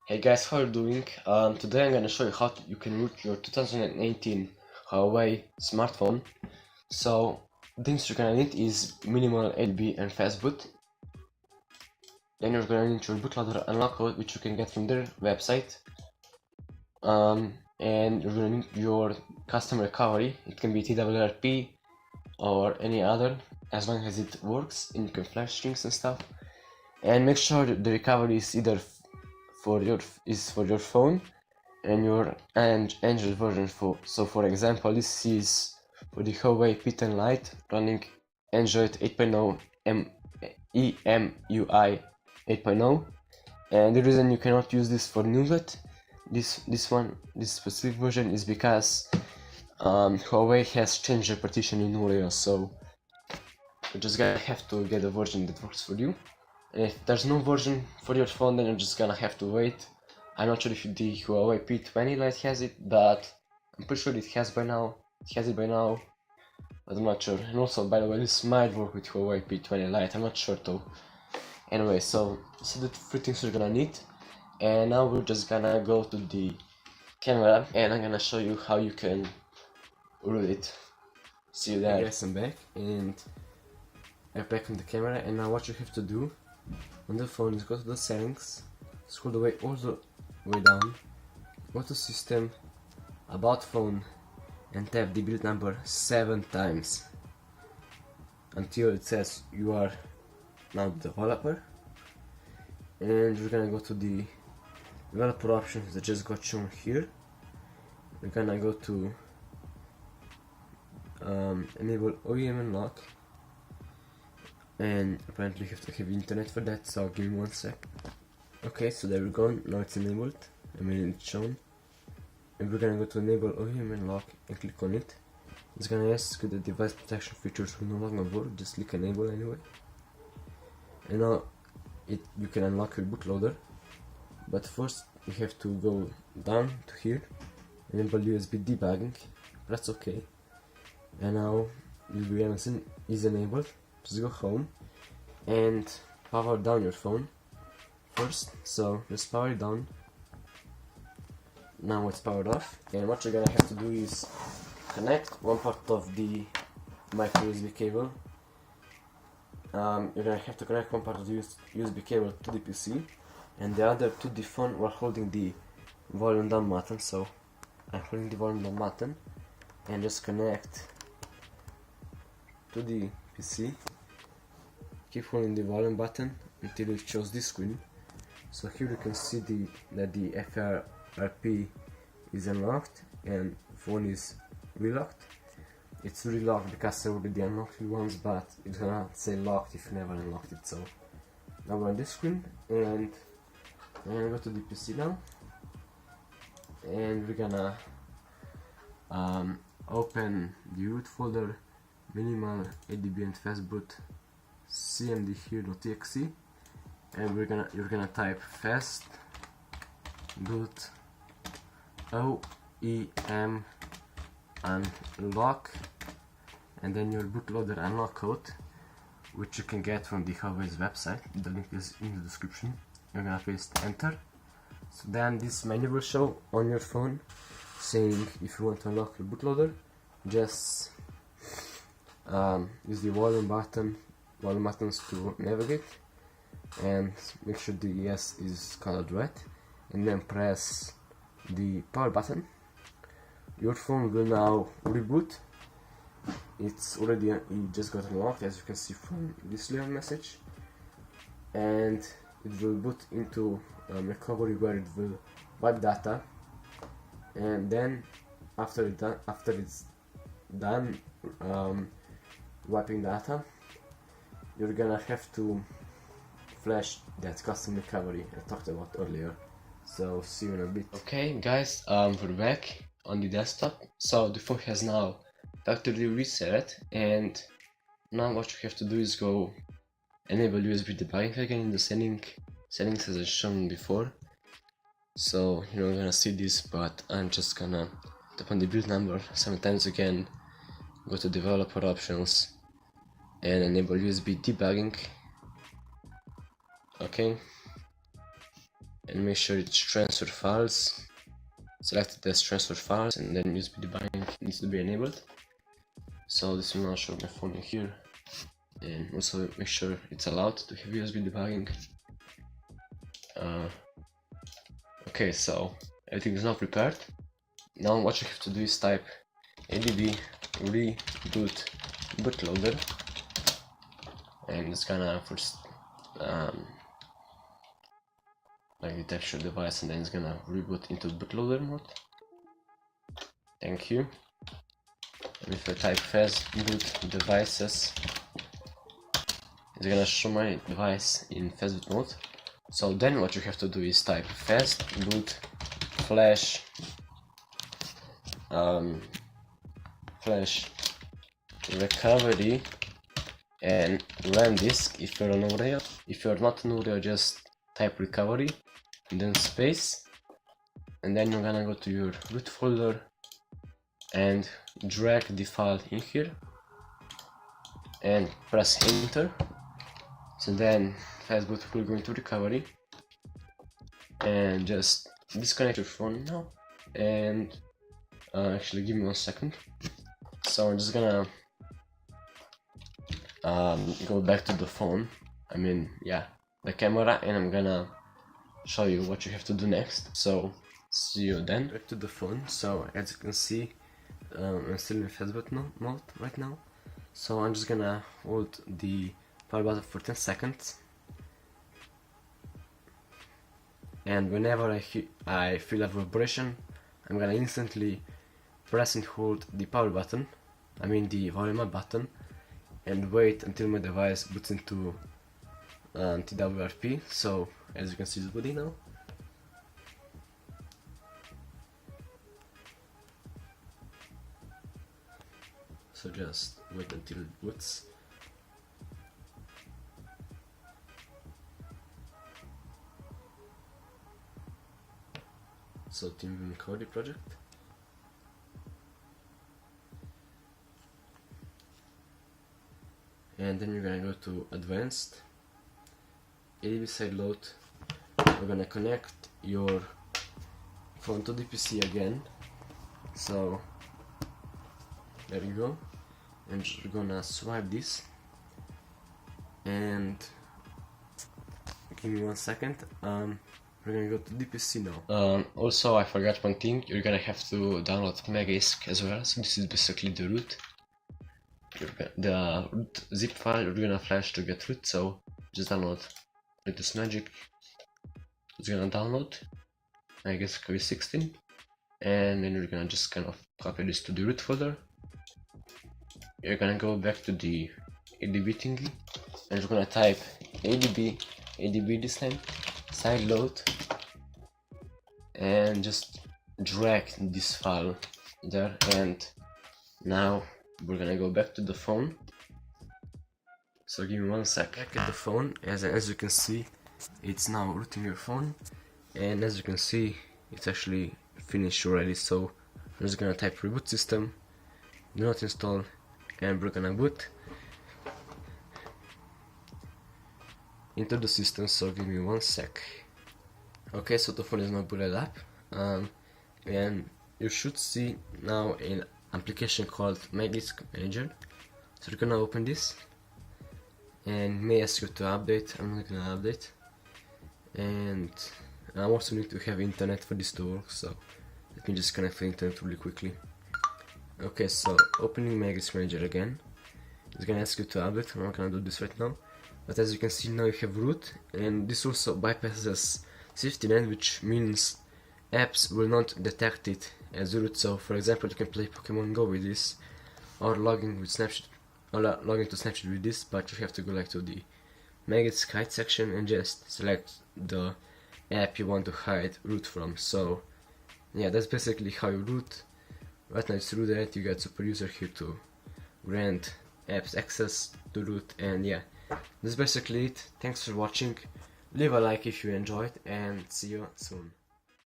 Hey guys, how are you doing? Today I'm gonna show you how you can root your 2018 Huawei smartphone. So things you're gonna need is minimal ADB and Fastboot. Then you're gonna need your bootloader unlock code, which you can get from their website. And you're gonna need your custom recovery. It can be twrp or any other, as long as it works, and you can flash strings and stuff. And make sure the recovery is either for your phone and your Android version. So for example, this is for the Huawei P10 Lite running Android 8.0 EMUI 8.0, and the reason you cannot use this for Nougat, this specific version, is because Huawei has changed the partition in Oreo, so you're just gonna have to get a version that works for you. And if there's no version for your phone, then you're just gonna have to wait. I'm not sure if the Huawei P20 Lite has it, but I'm pretty sure it has by now. But I'm not sure. And also, by the way, this might work with Huawei P20 Lite. I'm not sure though. Anyway, so the three things you're gonna need, and now we're just gonna go to the camera, and I'm gonna show you how you can root it. See you there. Guys, I'm back, and I'm back on the camera, and now what you have to do on the phone is go to the settings, scroll the way all the way down, go to system, about phone, and tap the build number 7 times until it says you are now the developer. And we're gonna go to the developer options that just got shown here. We're gonna go to enable OEM unlock, and apparently you have to have internet for that, so give me 1 sec. Okay, so there we go, now it's enabled, it's shown. And we're gonna go to enable OEM unlock and click on it. It's gonna ask you the device protection features will no longer work, just click enable anyway. And now you can unlock your bootloader, but first you have to go down to here, enable USB debugging, press OK. And now USB is enabled. Just go home and power down your phone first, so just power it down. Now it's powered off, and what you're gonna have to do is connect one part of the micro USB cable. You're gonna have to connect one part of the USB cable to the PC and the other to the phone while holding the volume down button. So I'm holding the volume down button and just connect to the PC. Keep holding the volume button until it shows this screen. So here you can see that the FRP is unlocked and phone is relocked. It's relocked because I already unlocked it once, but it's gonna say locked if you never unlocked it. So now we're on this screen, and I'm gonna go to the PC now, and we're gonna open the root folder, minimal ADB and Fastboot cmd here.exe, and you're gonna type Fastboot OEM unlock, and then your bootloader unlock code, which you can get from the Huawei's website. The link is in the description. You're gonna paste enter. So then this menu will show on your phone saying if you want to unlock your bootloader, just use the volume buttons to navigate, and make sure the yes is colored red, and then press the power button. Your phone will now reboot. It just got unlocked, as you can see from this little message, and it will boot into recovery, where it will wipe data, and then after it's done wiping data, you're gonna have to flash that custom recovery I talked about earlier. So see you in a bit. Okay guys, we're back on the desktop. So the phone has now factory reset, and now what you have to do is go enable USB debugging again in the settings as I shown before. So you're not gonna see this, but I'm just gonna tap on the build number 7 times again, go to developer options and enable USB debugging. Okay, and make sure it's transfer files. Select it as transfer files, and then USB debugging needs to be enabled. So this will now show my phone in here, and also make sure it's allowed to have USB debugging. Okay, so everything is now prepared. Now what you have to do is type adb reboot bootloader, and it's gonna first like detect your device, and then it's gonna reboot into bootloader mode. Thank you. And if I type fastboot devices, it's gonna show my device in fastboot mode. So then what you have to do is type fastboot flash recovery and RAM disk if you're on Huawei. If you're not on Huawei, just type recovery and then space, and then you're gonna go to your root folder and drag the file in here and press enter. So then Fastboot will go into recovery, and just disconnect your phone now, and actually give me 1 second. So I'm just gonna go back to the phone, the camera, and I'm gonna show you what you have to do next. So see you then. Back to the phone. So as you can see, I'm still in Fastboot mode right now. So I'm just gonna hold the power button for 10 seconds, and whenever I feel a vibration, I'm gonna instantly press and hold the power button, the volume up button, and wait until my device boots into twrp. So as you can see, it's booting now. So just wait until it boots. So team Cody project. And then you're gonna go to advanced, ADB side load. We're gonna connect your phone to the PC again. So there you go. And you're gonna swipe this, and give me 1 second. We're gonna go to DPC now. Also, I forgot one thing. You're gonna have to download Magisk as well. So this is basically the root. The root zip file you're gonna flash to get root. So just download this Magisk. It's gonna download. I guess copy 16, and then you're gonna just kind of copy this to the root folder. You're gonna go back to the ADB thingy, and you're gonna type ADB this time, sideload, and just drag this file there. And now we're gonna go back to the phone. So give me 1 sec. Back at the phone, as you can see, it's now rooting your phone, and as you can see, it's actually finished already. So I'm just gonna type reboot system, do not install, and we're gonna boot into the system. So give me 1 sec. Okay, so the phone is now booted up, and you should see now an application called Magisk Manager. So you're gonna open this, and may ask you to update. I'm not gonna update, and I also need to have internet for this to work. So let me just connect the internet really quickly. Okay, so opening Magisk Manager again. It's gonna ask you to update. I'm not gonna do this right now, but as you can see, now you have root, and this also bypasses safety net, which means apps will not detect it as root. So for example, you can play Pokemon Go with this, or log in with Snapchat, or log into Snapchat with this, but you have to go to the Magisk hide section and just select the app you want to hide root from. So yeah, that's basically how you root. Right now it's rooted. You got super user here to grant apps access to root, and yeah, that's basically it. Thanks for watching. Leave a like if you enjoyed, and see you soon.